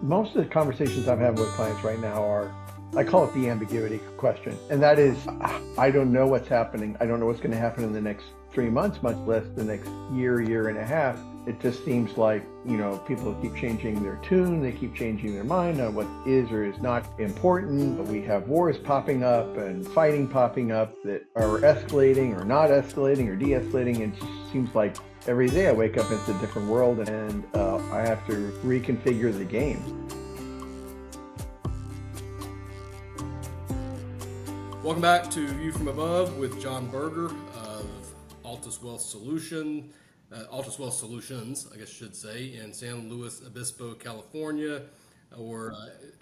most of the conversations I'm having with clients right now are, I call it the ambiguity question. And that is, I don't know what's happening. I don't know what's going to happen in the next 3 months, much less the next year, year and a half. It just seems like, people keep changing their tune. They keep changing their mind on what is or is not important. We have wars popping up and fighting popping up that are escalating or not escalating or de-escalating. It just seems like every day I wake up, it's a different world, and I have to reconfigure the game. Welcome back to View from Above with John Berger of Altus Wealth Solutions, I guess I should say, in San Luis Obispo, California, or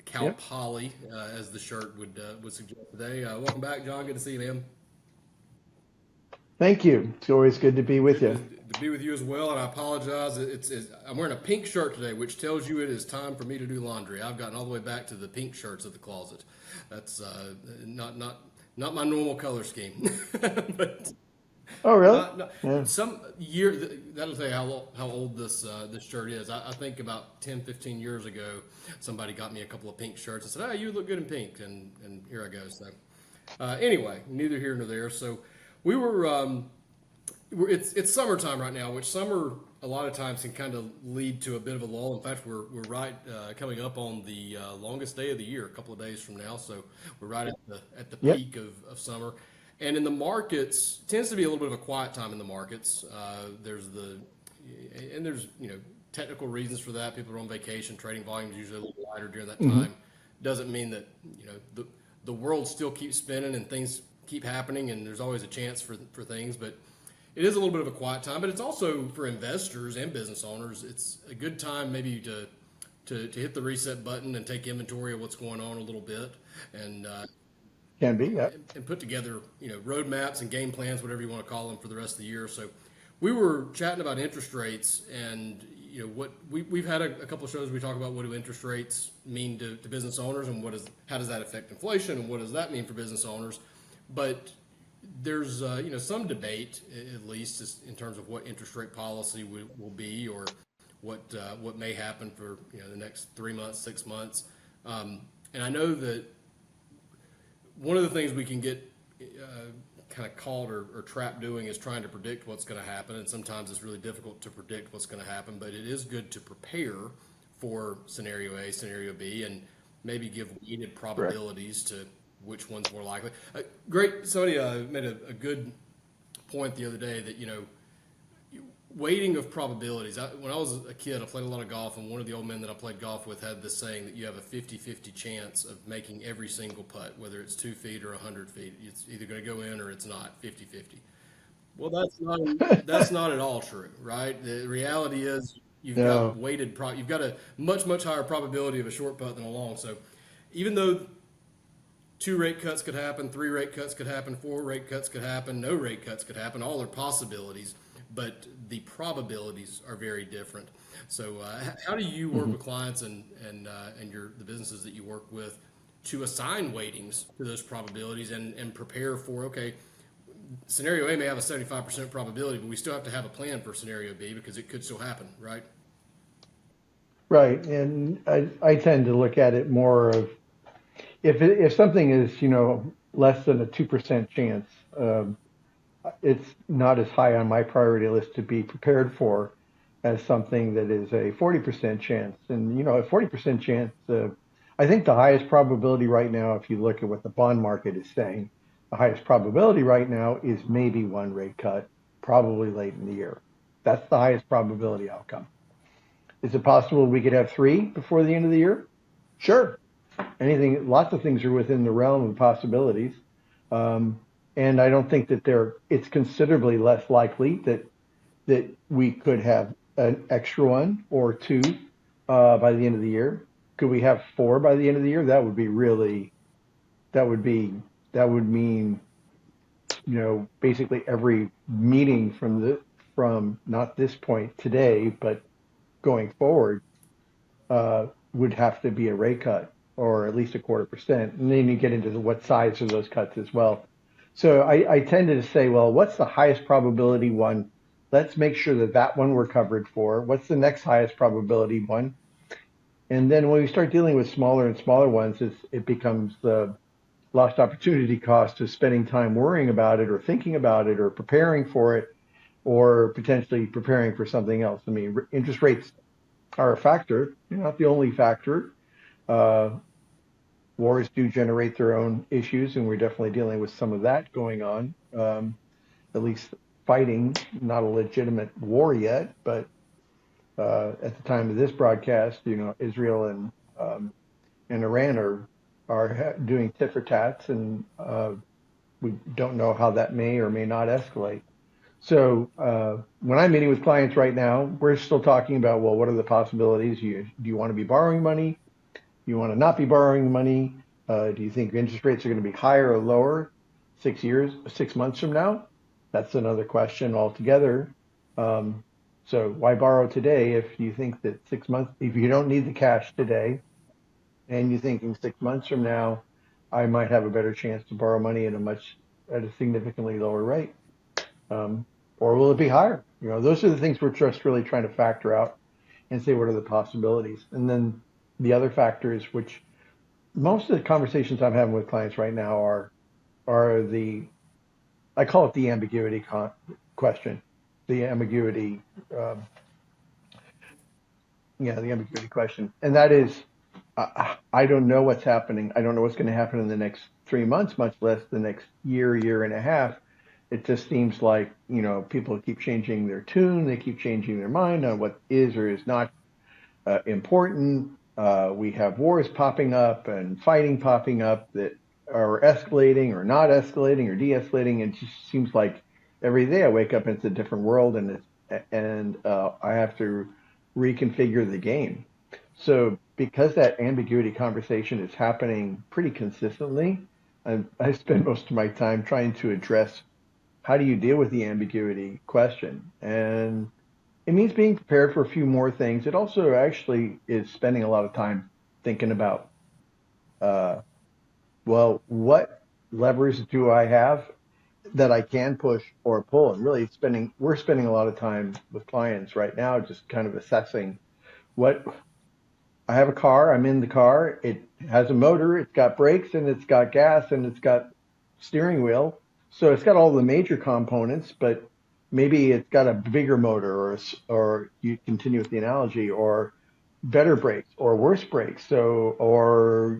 Cal Poly, as the shirt would suggest today. Welcome back, John. Good to see you, man. Thank you. It's always good to be with you. To be with you as well, and I apologize. I'm wearing a pink shirt today, which tells you it is time for me to do laundry. I've gotten all the way back to the pink shirts of the closet. That's not my normal color scheme. But oh, really? Yeah. Some year that'll tell you how old this shirt is. I think about 10, 15 years ago, somebody got me a couple of pink shirts and said, "Oh, you look good in pink," and here I go. So anyway, neither here nor there. So we were. It's summertime right now, which summer a lot of times can kind of lead to a bit of a lull. In fact, we're right coming up on the longest day of the year, a couple of days from now. So we're right at the peak of summer. And in the markets, it tends to be a little bit of a quiet time in the markets. There's technical reasons for that. People are on vacation. Trading volume is usually a little lighter during that time. Doesn't mean that the world still keeps spinning and things keep happening, and there's always a chance for things, but it is a little bit of a quiet time. But it's also for investors and business owners. It's a good time maybe to hit the reset button and take inventory of what's going on a little bit, and can be, yeah, and put together roadmaps and game plans, whatever you want to call them, for the rest of the year. So we were chatting about interest rates, and what we've had a couple of shows where we talk about what do interest rates mean to business owners, and how does that affect inflation, and what does that mean for business owners. But there's some debate, at least in terms of what interest rate policy will be, or what may happen for the next 3 months, 6 months. And I know that one of the things we can get kind of caught or trapped doing is trying to predict what's going to happen, and sometimes it's really difficult to predict what's going to happen. But it is good to prepare for scenario A, scenario B, and maybe give weighted probabilities to which one's more likely. Somebody made a good point the other day that, weighting of probabilities. When I was a kid, I played a lot of golf, and one of the old men that I played golf with had this saying that you have a 50-50 chance of making every single putt, whether it's 2 feet or 100 feet. It's either going to go in or it's not, 50-50. Well, that's not at all true, right? The reality is you've got you've got a much, much higher probability of a short putt than a long. So even though 2 rate cuts could happen, 3 rate cuts could happen, 4 rate cuts could happen, no rate cuts could happen, all are possibilities, but the probabilities are very different. So how do you work with clients and the businesses that you work with to assign weightings to those probabilities and prepare for, okay, scenario A may have a 75% probability, but we still have to have a plan for scenario B because it could still happen, right? Right. And I tend to look at it more of, if something is, less than a 2% chance, it's not as high on my priority list to be prepared for as something that is a 40% chance. And, a 40% chance, I think the highest probability right now, if you look at what the bond market is saying, the highest probability right now is maybe 1 rate cut, probably late in the year. That's the highest probability outcome. Is it possible we could have 3 before the end of the year? Sure. Lots of things are within the realm of possibilities. And I don't think that it's considerably less likely that we could have an extra 1 or 2 by the end of the year. Could we have 4 by the end of the year? That would mean, basically every meeting from not this point today, but going forward, would have to be a rate cut, or at least 0.25%. And then you get into what size are those cuts as well. So I tended to say, well, what's the highest probability one? Let's make sure that one we're covered for. What's the next highest probability one? And then when we start dealing with smaller and smaller ones, it becomes the lost opportunity cost of spending time worrying about it or thinking about it or preparing for it or potentially preparing for something else. I mean, interest rates are a factor, not the only factor. Uh, Wars do generate their own issues, and we're definitely dealing with some of that going on. At least fighting, not a legitimate war yet, but at the time of this broadcast, Israel and Iran are doing tit for tats, and we don't know how that may or may not escalate. So when I'm meeting with clients right now, we're still talking about, well, what are the possibilities? Do you want to be borrowing money? You want to not be borrowing money? Do you think interest rates are going to be higher or lower 6 years, 6 months from now? That's another question altogether. Um, so why borrow today if you think that 6 months, if you don't need the cash today, and you think in 6 months from now, I might have a better chance to borrow money at a significantly lower rate, um, or will it be higher? Those are the things we're just really trying to factor out and say what are the possibilities. And then the other factors, which most of the conversations I'm having with clients right now are the I call it the ambiguity question, the ambiguity, um, yeah, the ambiguity question, and that is, I don't know what's happening. I don't know what's going to happen in the next 3 months, much less the next year, year and a half. It just seems like people keep changing their tune, they keep changing their mind on what is or is not important. We have wars popping up and fighting popping up that are escalating or not escalating or de-escalating. It just seems like every day I wake up and it's a different world, and I have to reconfigure the game. So because that ambiguity conversation is happening pretty consistently, I spend most of my time trying to address how do you deal with the ambiguity question, and it means being prepared for a few more things. It also actually is spending a lot of time thinking about, uh, well, what levers do I have that I can push or pull? And really we're spending a lot of time with clients right now, just kind of assessing what I have a car. I'm in the car. It has a motor. It's got brakes and it's got gas and it's got steering wheel. So it's got all the major components, but maybe it's got a bigger motor, or you continue with the analogy, or better brakes or worse brakes. So, or,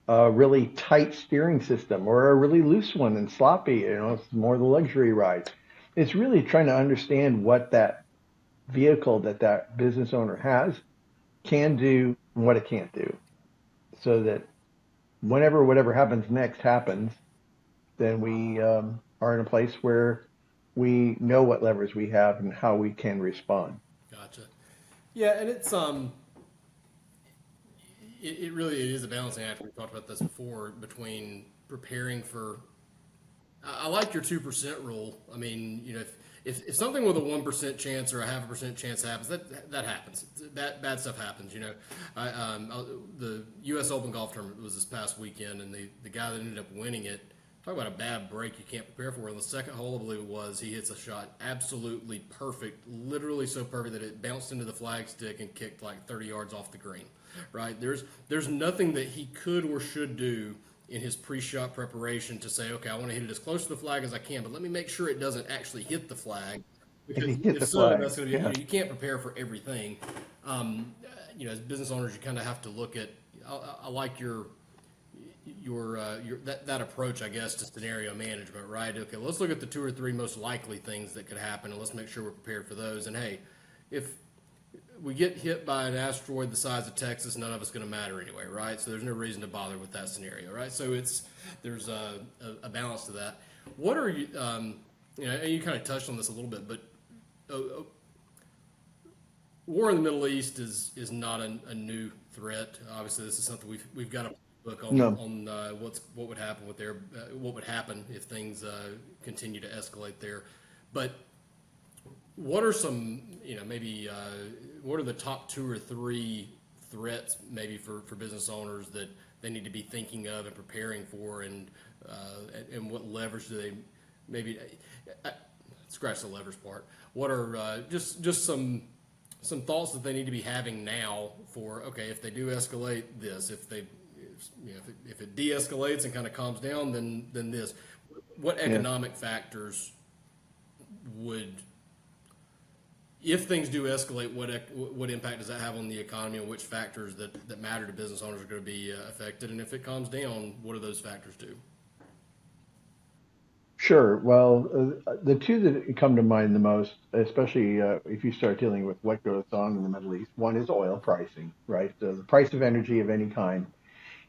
a really tight steering system or a really loose one and sloppy, it's more the luxury ride. It's really trying to understand what that vehicle that business owner has can do and what it can't do, so that whenever whatever happens next happens, then we are in a place where we know what levers we have and how we can respond. Gotcha. Yeah, and it really it is a balancing act. We've talked about this before between preparing for. I like your 2% rule. I mean, if something with a 1% chance or a 0.5% chance happens, that happens. That bad stuff happens. The U.S. Open golf tournament was this past weekend, and the guy that ended up winning it. Talk about a bad break you can't prepare for. On the second hole, I believe it was, he hits a shot absolutely perfect, literally so perfect that it bounced into the flagstick and kicked like 30 yards off the green. Right? There's nothing that he could or should do in his pre-shot preparation to say, okay, I want to hit it as close to the flag as I can, but let me make sure it doesn't actually hit the flag, And because he hit if the so, flag. that's going to be Yeah. you can't prepare for everything. As business owners, you kind of have to look at. I like your that approach, I guess, to scenario management, right? Okay, let's look at the two or three most likely things that could happen, and let's make sure we're prepared for those. And hey, if we get hit by an asteroid the size of Texas, none of it's going to matter anyway, right? So there's no reason to bother with that scenario, right? So there's a balance to that. What are you, and you kind of touched on this a little bit, but war in the Middle East is not a new threat. Obviously, this is something we've got a book No. on what would happen with what would happen if things continue to escalate there. But what are some, maybe what are the top two or three threats maybe for business owners that they need to be thinking of and preparing for, and what levers do they maybe scratch the levers part? What are just some thoughts that they need to be having now for, okay, if they do escalate this, if they, if it de-escalates and kind of calms down, then this. What Yeah. economic factors would, if things do escalate, what impact does that have on the economy, and which factors that matter to business owners are going to be affected? And if it calms down, what do those factors do? Sure. Well, the two that come to mind the most, especially if you start dealing with what goes on in the Middle East, one is oil pricing, right? The price of energy of any kind.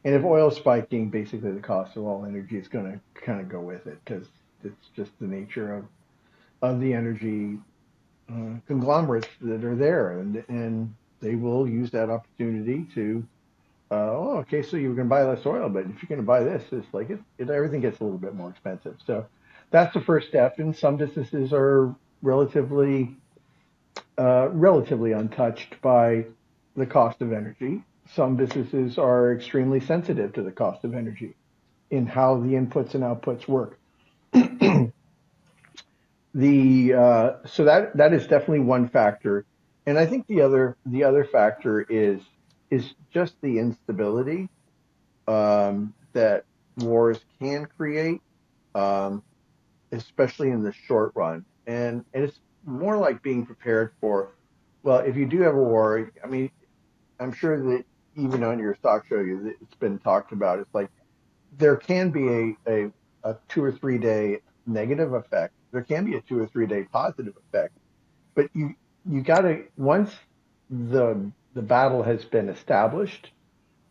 And if oil's spiking, basically the cost of all energy is going to kind of go with it because it's just the nature of the energy conglomerates that are there. And they will use that opportunity to, oh, okay, so you're going to buy less oil, but if you're going to buy this, it's like everything gets a little bit more expensive. So that's the first step. And some businesses are relatively relatively untouched by the cost of energy. Some businesses are extremely sensitive to the cost of energy in how the inputs and outputs work. The so that is definitely one factor, and I think the other factor is just the instability that wars can create, um, especially in the short run. And it's more like being prepared for, well, if you do have a war, I mean, I'm sure that even on your stock show, it's been talked about. It's like there can be a 2 or 3 day negative effect. There can be a 2 or 3 day positive effect, but you got to once the battle has been established,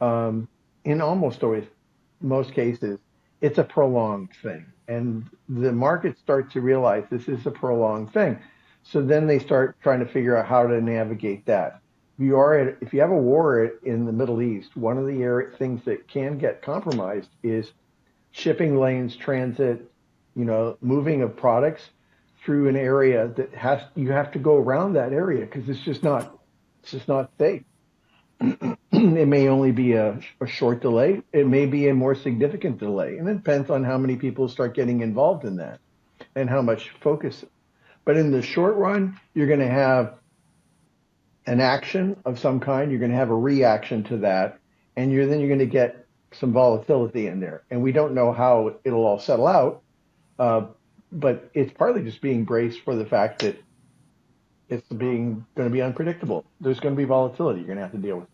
um, in almost always most cases, it's a prolonged thing, and the markets start to realize this is a prolonged thing. So then they start trying to figure out how to navigate that. If you have a war in the Middle East, one of the things that can get compromised is shipping lanes, transit, moving of products through an area that has you have to go around that area because it's just not safe. It may only be a short delay. It may be a more significant delay. And it depends on how many people start getting involved in that and how much focus. But in the short run, you're going to have an action of some kind. You're going to have a reaction to that. And then you're going to get some volatility in there. And we don't know how it'll all settle out. Uh, but it's partly just being braced for the fact that it's being going to be unpredictable. There's going to be volatility. You're going to have to deal with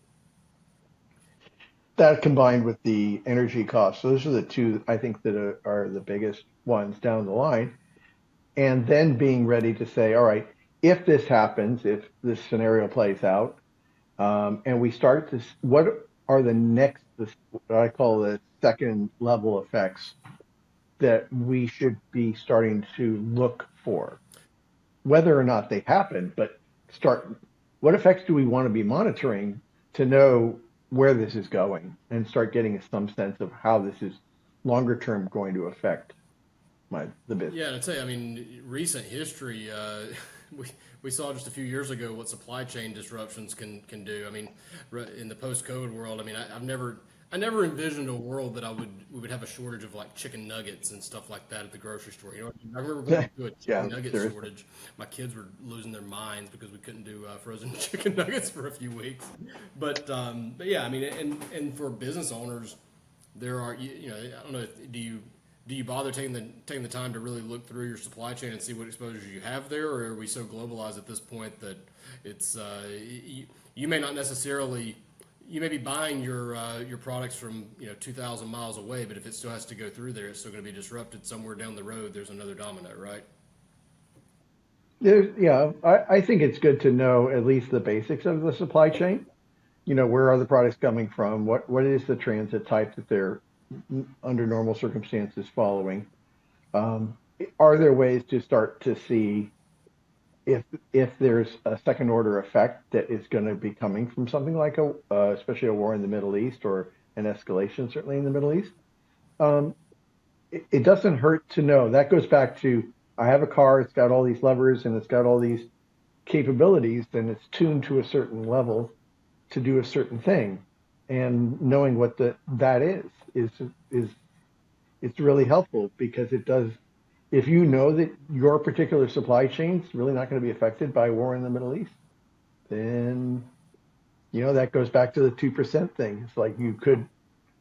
that combined with the energy costs. Those are the two I think that are the biggest ones down the line. And then being ready to say, all right, if this happens, if this scenario plays out, and we start to, what are the next, what I call the second level effects that we should be starting to look for, whether or not they happen, but start, what effects do we want to be monitoring to know where this is going and start getting some sense of how this is longer term going to affect the Yeah, business. and I'd say, I mean, recent history, we, we saw just a few years ago what supply chain disruptions can do. I mean, in the post-COVID world, I mean, I never envisioned a world that we would have a shortage of like chicken nuggets and stuff like that at the grocery store. You know, I remember going through a chicken Yeah, nugget seriously. shortage. My kids were losing their minds because we couldn't do frozen chicken nuggets for a few weeks. But yeah, I mean, and for business owners, there are I don't know, do you bother taking the time to really look through your supply chain and see what exposures you have there, or are we so globalized at this point that it's you may not necessarily, you may be buying your products from 2,000 miles away, but if it still has to go through there, it's still going to be disrupted somewhere down the road. There's another domino, right? Yeah, I think it's good to know at least the basics of the supply chain. Where are the products coming from? What is the transit type that they're under normal circumstances following? Um, are there ways to start to see if if there's a second order effect that is going to be coming from something like especially a war in the Middle East or an escalation certainly in the Middle East? Um, it doesn't hurt to know. That goes back to I have a car, it's got all these levers and it's got all these capabilities, and it's tuned to a certain level to do a certain thing. And knowing what that is it's really helpful because it does. If you know that your particular supply chain's really not going to be affected by war in the Middle East, then that goes back to the 2% thing. It's like you could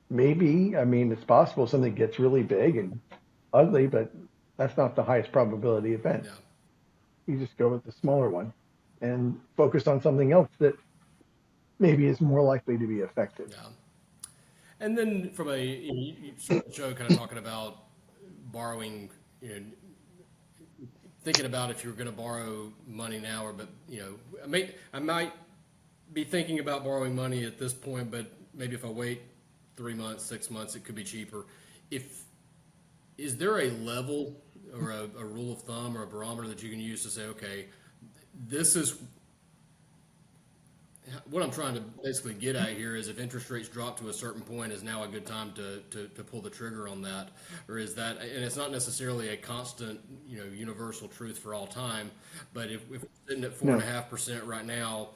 maybe, I mean, it's possible something gets really big and ugly, but that's not the highest probability event. Yeah, You just go with the smaller one and focus on something else that maybe is more likely to be effective. yeah. And then from you started the show kind of talking about borrowing, thinking about if you're going to borrow money now, or but I might be thinking about borrowing money at this point, but maybe if I wait 3 months, 6 months, it could be cheaper. If Is there a level or a rule of thumb or a barometer that you can use to say, okay, this is what I'm trying to basically get at here is if interest rates drop to a certain point, is now a good time to pull the trigger on that? Or is that, and it's not necessarily a constant, universal truth for all time, but if we're sitting at four and No. a half percent right now,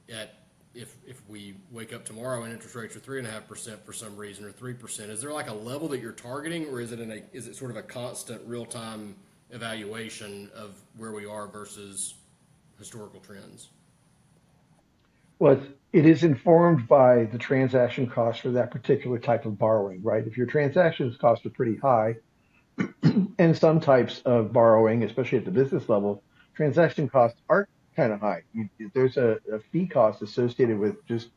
at if we wake up tomorrow and interest rates are 3.5% for some reason, or 3%, is there like a level that you're targeting, or is it sort of a constant real time evaluation of where we are versus historical trends? Well, it is informed by the transaction cost for that particular type of borrowing, right? If your transactions costs are pretty high, and some types of borrowing, especially at the business level, transaction costs are kind of high. There's a fee cost associated with just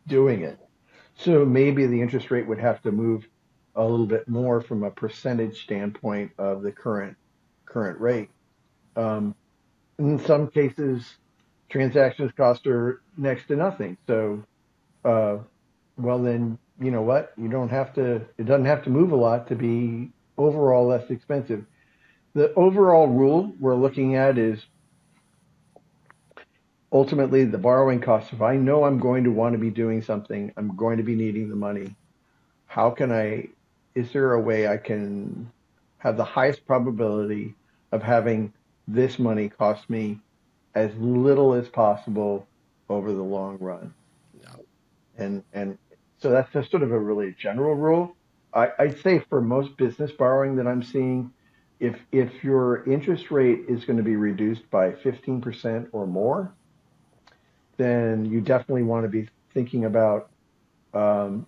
doing it. So maybe the interest rate would have to move a little bit more from a percentage standpoint of the current rate. Um, in some cases, transactions cost are next to nothing. So, uh, well, then you know what? You don't have to. It doesn't have to move a lot to be overall less expensive. The overall rule we're looking at is ultimately the borrowing cost. If I know I'm going to want to be doing something, I'm going to be needing the money. How can I, is there a way I can have the highest probability of having this money cost me as little as possible over the long run? Yeah. And so that's just sort of a really general rule. I'd say for most business borrowing that I'm seeing, if your interest rate is going to be reduced by 15% or more, then you definitely want to be thinking about um,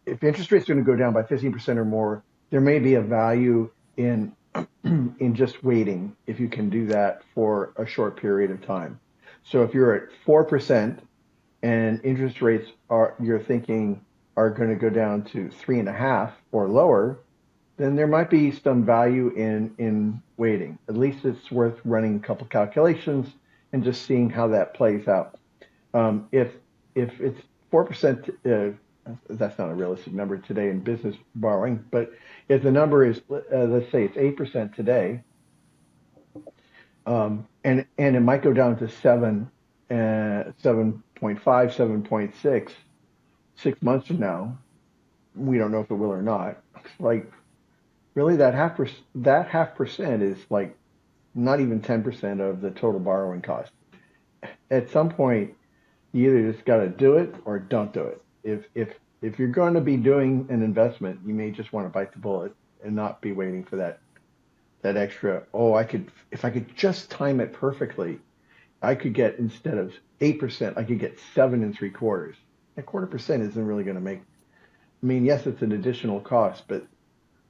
if interest rates are going to go down by 15% or more, there may be a value in in just waiting if you can do that for a short period of time. So if you're at 4% and interest rates are you're thinking are going to go down to 3.5 or lower, then there might be some value in waiting. At least it's worth running a couple calculations and just seeing how that plays out. If it's 4%, that's not a realistic number today in business borrowing, but if the number is, let's say it's 8% today, and it might go down to 7.5, 7.6, 6 months from now. We don't know if it will or not. Like really, that half percent is like not even 10% of the total borrowing cost. At some point, you either just got to do it or don't do it. If you're going to be doing an investment, you may just want to bite the bullet and not be waiting for that extra. Oh, I could if I could just time it perfectly, I could get instead of 8%, I could get 7.75. A quarter percent isn't really going to make. I mean, yes, it's an additional cost, but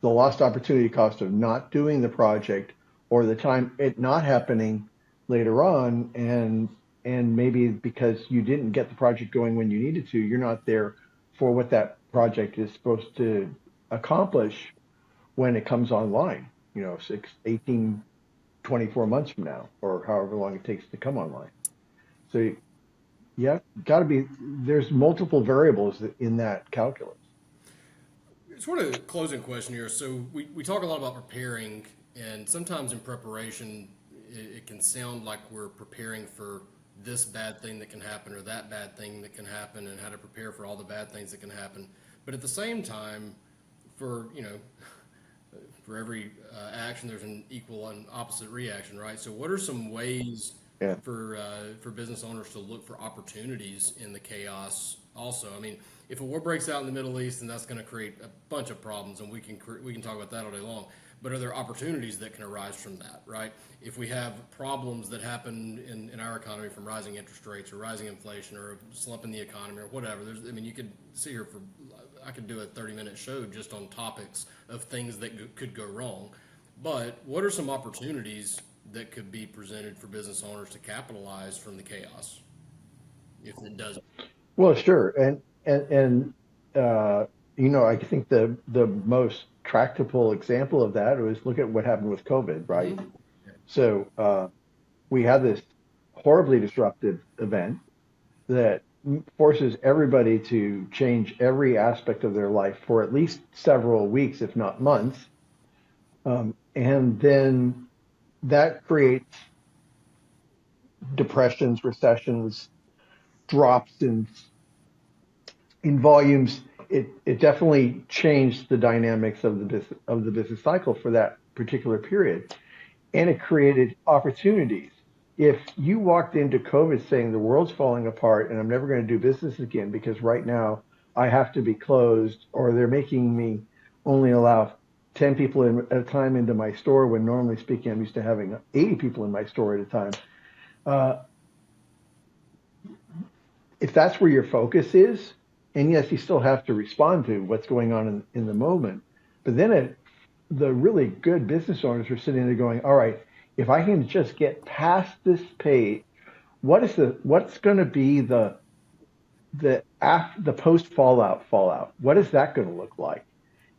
the lost opportunity cost of not doing the project or the time it not happening later on and maybe because you didn't get the project going when you needed to, you're not there for what that project is supposed to accomplish when it comes online, 6, 18, 24 months from now, or however long it takes to come online. So yeah, got to be, there's multiple variables in that calculus. Sort of closing question here. So we talk a lot about preparing, and sometimes in preparation, it can sound like we're preparing for this bad thing that can happen or that bad thing that can happen, and how to prepare for all the bad things that can happen. But at the same time, for for every action, there's an equal and opposite reaction, right? So what are some ways Yeah. for business owners to look for opportunities in the chaos. Also, I mean, if a war breaks out in the Middle East, then that's going to create a bunch of problems, and we can talk about that all day long. But are there opportunities that can arise from that, right? If we have problems that happen in our economy from rising interest rates or rising inflation or a slump in the economy or whatever, I mean, you could sit here for, I could do a 30-minute show just on topics of things that could go wrong. But what are some opportunities that could be presented for business owners to capitalize from the chaos if it does? Well, sure. And I think the most tractable example of that was look at what happened with COVID, right? Mm-hmm. So we had this horribly disruptive event that forces everybody to change every aspect of their life for at least several weeks, if not months. And then that creates depressions, recessions, drops in volumes. It definitely changed the dynamics of the business cycle for that particular period, and it created opportunities. If you walked into COVID saying the world's falling apart and I'm never going to do business again because right now I have to be closed, or they're making me only allow 10 people at a time into my store when normally speaking I'm used to having 80 people in my store at a time. Uh, if that's where your focus is, and yes, you still have to respond to what's going on in the moment, but then the really good business owners are sitting there going, all right, if I can just get past this page, what's going to be the post fallout? What is that going to look like?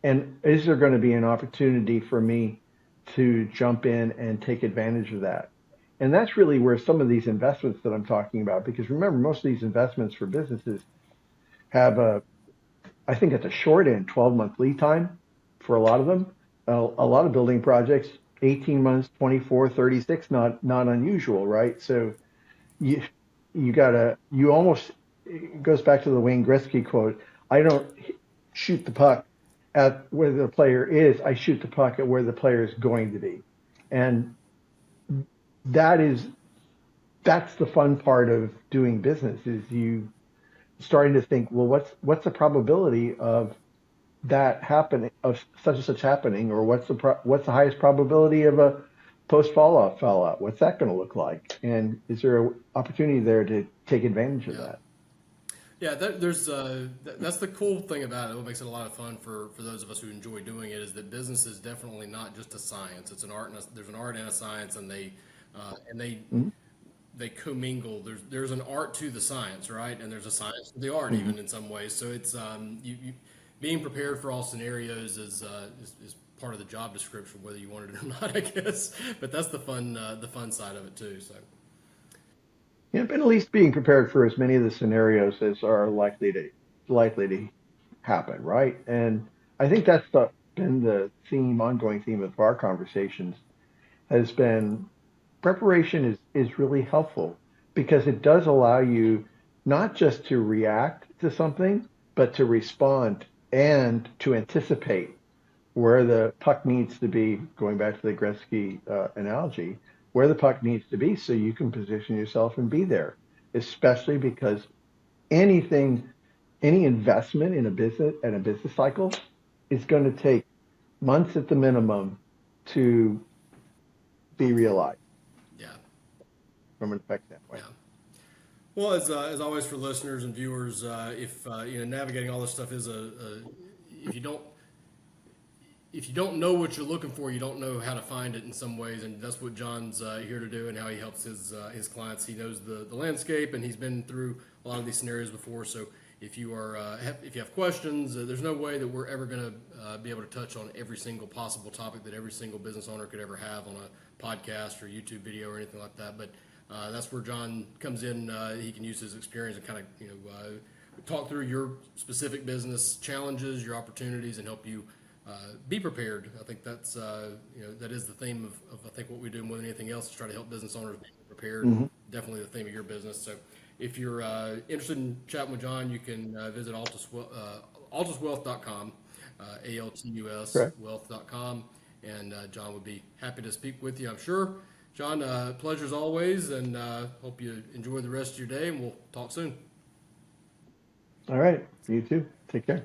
And is there going to be an opportunity for me to jump in and take advantage of that? And that's really where some of these investments that I'm talking about, because remember, most of these investments for businesses have I think at the short end, 12-month lead time for a lot of them. A lot of building projects, 18 months, 24, 36, not unusual, right? So you you almost, it goes back to the Wayne Gretzky quote. I don't shoot the puck at where the player is. I shoot the puck at where the player is going to be. And that is that's the fun part of doing business is you starting to think, well, what's the probability of that happening, of such and such happening, or what's the highest probability of a post fallout? What's that going to look like? And is there an opportunity there to take advantage of Yeah. that? Yeah, that's the cool thing about it. What makes it a lot of fun for those of us who enjoy doing it is that business is definitely not just a science. It's an art, and there's an art and a science, and and Mhm. they commingle. There's an art to the science, right? And there's a science to the art, Mhm. even in some ways. So it's you being prepared for all scenarios is part of the job description, whether you want it or not, I guess. But that's the fun side of it too. So Yeah, but at least being prepared for as many of the scenarios as are likely to happen, right? And I think that's been the ongoing theme of our conversations has been preparation is really helpful because it does allow you not just to react to something, but to respond and to anticipate where the puck needs to be, going back to the Gretzky analogy, where the puck needs to be so you can position yourself and be there, especially because anything, any investment in a business and a business cycle is going to take months at the minimum to be realized yeah, from an effect yeah. standpoint. Well, as always for listeners and viewers, if navigating all this stuff is if you don't if you don't know what you're looking for, you don't know how to find it in some ways, and that's what John's here to do, and how he helps his clients. He knows the landscape, and he's been through a lot of these scenarios before. So if you are if you have questions, there's no way that we're ever going to be able to touch on every single possible topic that every single business owner could ever have on a podcast or YouTube video or anything like that. But that's where John comes in. He can use his experience and kind of talk through your specific business challenges, your opportunities, and help you be prepared. I think that's that is the theme of I think what we do more than anything else is try to help business owners be prepared. Hmm. Definitely the theme of your business. So if you're interested in chatting with John, you can visit altuswealth.com, altus Correct. wealth.com, and John would be happy to speak with you, I'm sure. John, pleasure as always, and hope you enjoy the rest of your day, and we'll talk soon. All right. You too. Take care.